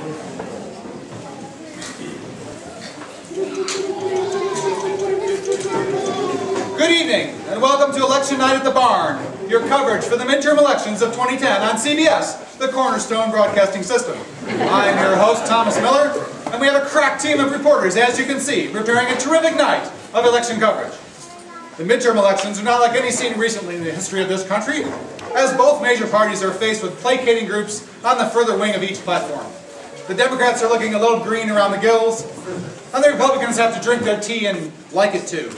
Good evening, and welcome to Election Night at the Barn, your coverage for the midterm elections of 2010 on CBS, the Cornerstone broadcasting system. I'm your host, Thomas Miller, and we have a crack team of reporters, as you can see, preparing a terrific night of election coverage. The midterm elections are not like any seen recently in the history of this country, as both major parties are faced with placating groups on the further wing of each platform. The Democrats are looking a little green around the gills, and the Republicans have to drink their tea and like it too.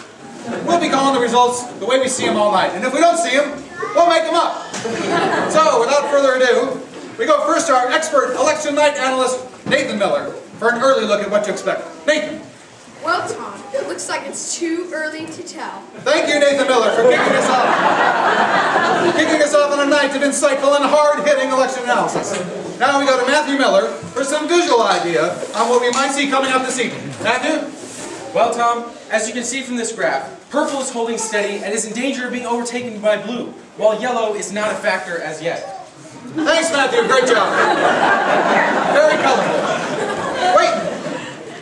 We'll be calling the results the way we see them all night, and if we don't see them, we'll make them up. So, without further ado, we go first to our expert election night analyst, Nathan Miller, for an early look at what to expect. Nathan. Well, Tom, it looks like it's too early to tell. Thank you, Nathan Miller, for kicking us off. Kicking us off on a night of insightful and hard-hitting election analysis. Now we go to Matthew Miller for some visual idea on what we might see coming up this evening. Matthew? Well, Tom, as you can see from this graph, purple is holding steady and is in danger of being overtaken by blue, while yellow is not a factor as yet. Thanks, Matthew. Great job. Very colorful. Wait.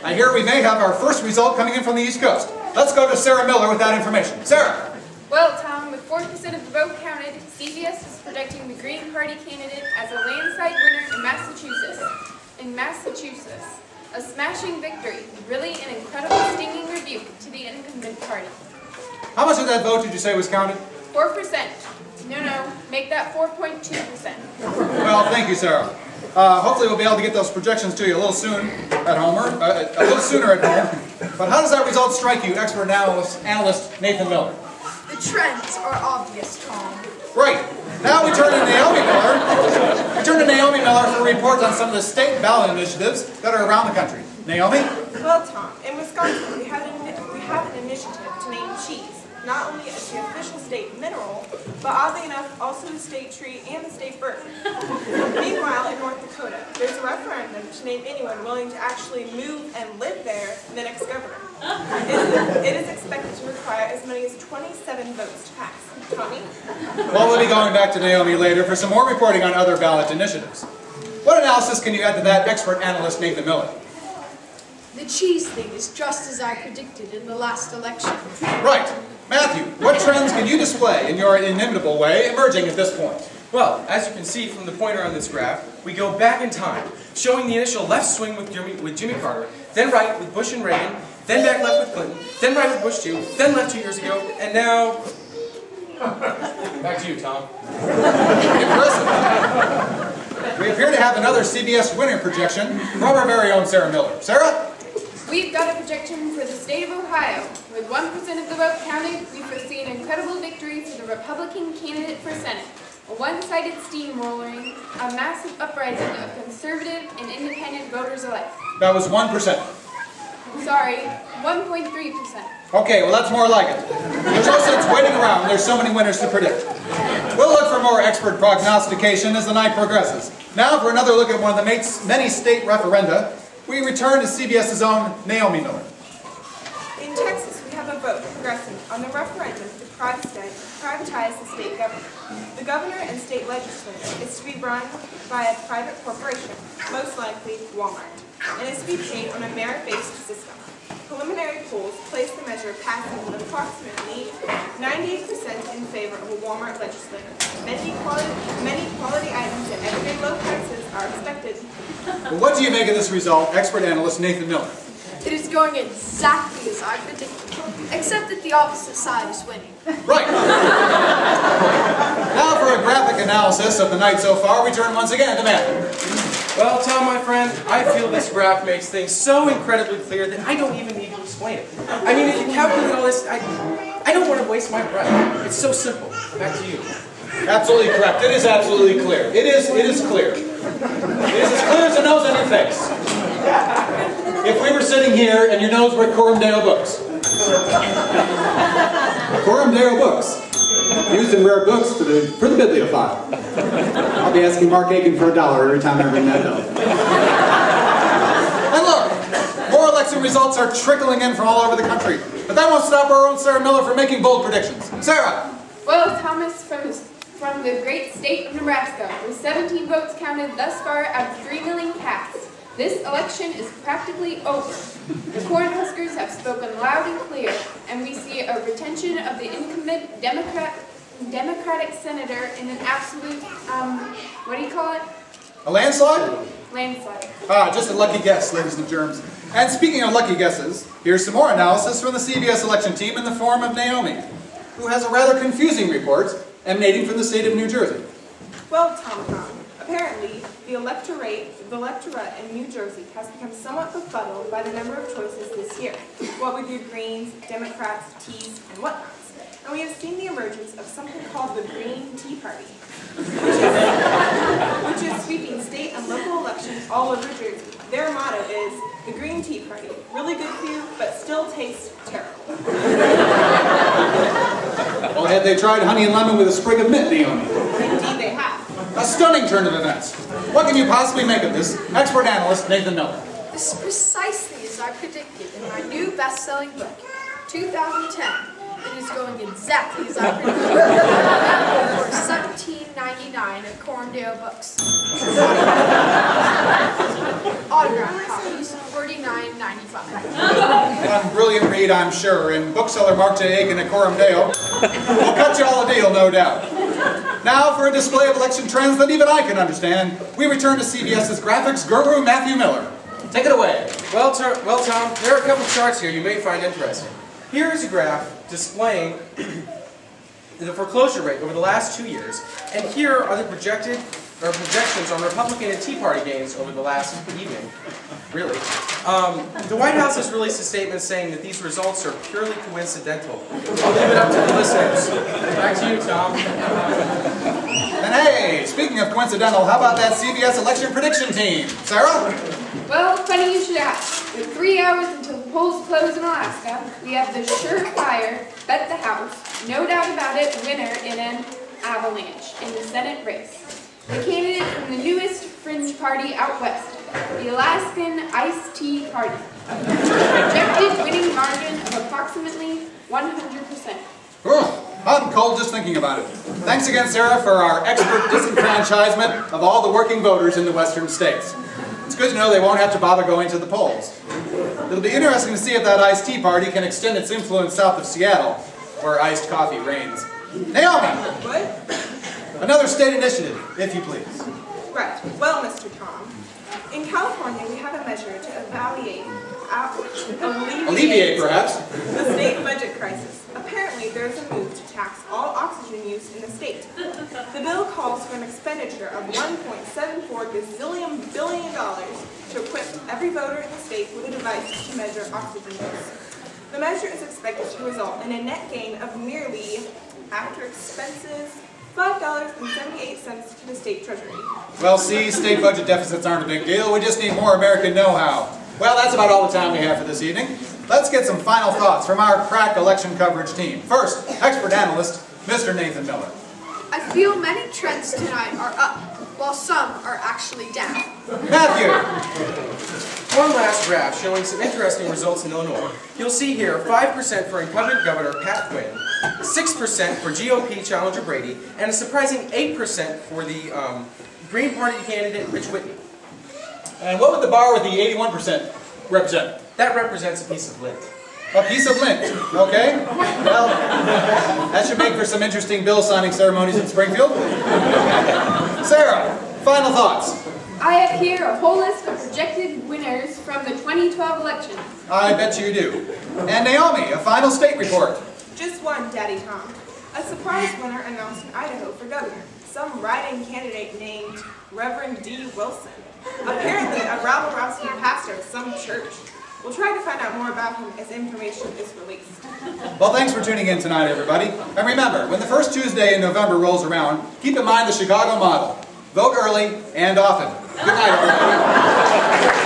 I hear we may have our first result coming in from the East Coast. Let's go to Sarah Miller with that information. Sarah. Well, Tom, with 4% of the vote counted, CBS is predicting the Green Party candidate as a landslide winner in Massachusetts. A smashing victory, really an incredible stinging rebuke to the incumbent party. How much of that vote did you say was counted? 4%. No, make that 4.2%. Well, thank you, Sarah. Hopefully we'll be able to get those projections to you a little soon at home, a little sooner at home. But how does that result strike you, expert analyst Nathan Miller? The trends are obvious, Tom. Right. Now we turn to Naomi Miller. For a report on some of the state ballot initiatives that are around the country. Naomi? Well, Tom, in Wisconsin we have an initiative to name cheese not only as the official state mineral, but oddly enough, also the state tree and the state bird. Meanwhile, in North Dakota, there's a referendum to name anyone willing to actually move and live there the next governor. It is expected to require as many as 27 votes to pass. Tommy? Well, we'll be going back to Naomi later for some more reporting on other ballot initiatives. What analysis can you add to that, expert analyst Nathan Miller? The cheese thing is just as I predicted in the last election. Right. Matthew, what trends can you display in your inimitable way emerging at this point? Well, as you can see from the pointer on this graph, we go back in time, showing the initial left swing with Jimmy Carter, then right with Bush and Reagan, then back left with Clinton, then right with Bush 2, then left 2 years ago, and now... Back to you, Tom. Impressive. We appear to have another CBS winner projection from our very own Sarah Miller. Sarah? We've got a projection for the state of Ohio. With 1% of the vote counted, we foresee an incredible victory for the Republican candidate for Senate. A one-sided steamrolling, a massive uprising of conservative and independent voters alike. That was 1%. Sorry, 1.3%. Okay, well that's more like it. There's no sense waiting around. There's so many winners to predict. We'll look for more expert prognostication as the night progresses. Now for another look at one of the many state referenda, we return to CBS's own Naomi Miller. In Texas, we have a vote progressing on the referendum to privatize the state government. The governor and state legislature is to be run by a private corporation, most likely Walmart, and is to be paid on a merit-based system. Preliminary polls place the measure passing with approximately 98% in favor of a Walmart legislator. Many quality items at everyday low prices are expected. Well, what do you make of this result, expert analyst Nathan Miller? It is going exactly as I predicted, except that the opposite side is winning. Right. Now for a graphic analysis of the night so far, we turn once again to Matthew. Well, Tom, my friend, I feel this graph makes things so incredibly clear that I don't even need to explain it. I mean, if you calculate all this, I don't want to waste my breath. It's so simple. Back to you. Absolutely correct. It is absolutely clear. It is clear. It is as clear as the nose on your face. If we were sitting here and your nose were Coram Deo books. Coram Deo books. Used in rare books for the bibliophile. I'll be asking Mark Aiken for $1 every time I ring that bell. And look, more election results are trickling in from all over the country. But that won't stop our own Sarah Miller from making bold predictions. Sarah! Well, Thomas, from the great state of Nebraska, with 17 votes counted thus far out of 3 million casts, This election is practically over. The Cornhuskers have spoken loud and clear, and we see a retention of the incumbent Democratic senator in an absolute, what do you call it? A landslide? Landslide. Ah, just a lucky guess, ladies and germs. And speaking of lucky guesses, here's some more analysis from the CBS election team in the form of Naomi, who has a rather confusing report emanating from the state of New Jersey. Well, Tom, apparently the electorate in New Jersey has become somewhat befuddled by the number of choices this year. What with your Greens, Democrats, Teas, and whatnots. And we have seen the emergence of something called the Green Tea Party, which is sweeping state and local elections all over Jersey. Their motto is, the Green Tea Party, really good for you, but still tastes terrible. Well, had they tried honey and lemon with a sprig of mint, Naomi? Indeed they have. A stunning turn of events. What can you possibly make of this? Expert analyst Nathan Miller. This is precisely as I predicted in my new best-selling book, 2010. It is going exactly as I predicted. For $17.99 at Corndale Books. Autograph copies, $49.95. A brilliant read, I'm sure, and bookseller Mark J. Aiken at Corndale will cut you all a deal, no doubt. Now, for a display of election trends that even I can understand, we return to CBS's graphics guru, Matthew Miller. Take it away. Well, Tom, there are a couple charts here you may find interesting. Here is a graph displaying the foreclosure rate over the last 2 years, and here are the projections on Republican and Tea Party gains over the last evening. Really. The White House has released a statement saying that these results are purely coincidental. I'll leave it up to the listeners. Back to you, Tom. And hey, speaking of coincidental, how about that CBS election prediction team? Sarah? Well, funny you should ask. With 3 hours until the polls close in Alaska, we have the surefire, bet the house, no doubt about it, winner in an avalanche in the Senate race. The candidate from the newest fringe party out west, the Alaskan Iced Tea Party. Projected winning margin of approximately 100%. Hot and cold just thinking about it. Thanks again, Sarah, for our expert disenfranchisement of all the working voters in the western states. It's good to know they won't have to bother going to the polls. It'll be interesting to see if that iced tea party can extend its influence south of Seattle, where iced coffee reigns. Naomi! What? Another state initiative, if you please. Right. Well, Mr. Tom, in California we have a measure to alleviate perhaps, the state budget crisis. Apparently, there's a move to tax all oxygen use in the state. The bill calls for an expenditure of $1.74 billion to equip every voter in the state with a device to measure oxygen use. The measure is expected to result in a net gain of merely, after expenses, $5.78 to the state treasury. Well, see, state budget deficits aren't a big deal. We just need more American know-how. Well, that's about all the time we have for this evening. Let's get some final thoughts from our crack election coverage team. First, expert analyst, Mr. Nathan Miller. I feel many trends tonight are up, while some are actually down. Matthew. One last graph showing some interesting results in Illinois. You'll see here 5% for incumbent Governor Pat Quinn, 6% for GOP challenger Brady, and a surprising 8% for the Green Party candidate Rich Whitney. And what would the bar with the 81% represent? That represents a piece of lint. A piece of lint, okay? Well, that should make for some interesting bill signing ceremonies in Springfield. Sarah, final thoughts. I have here a whole list of projected winners from the 2012 election. I bet you do. And Naomi, a final state report. Just one, Daddy Tom. A surprise winner announced in Idaho for governor. Some write-in candidate named Reverend D. Wilson. Apparently a rabble-rousing pastor of some church. We'll try to find out more about him as information is released. Well, thanks for tuning in tonight, everybody. And remember, when the first Tuesday in November rolls around, keep in mind the Chicago model. Vote early and often. Good night, everybody.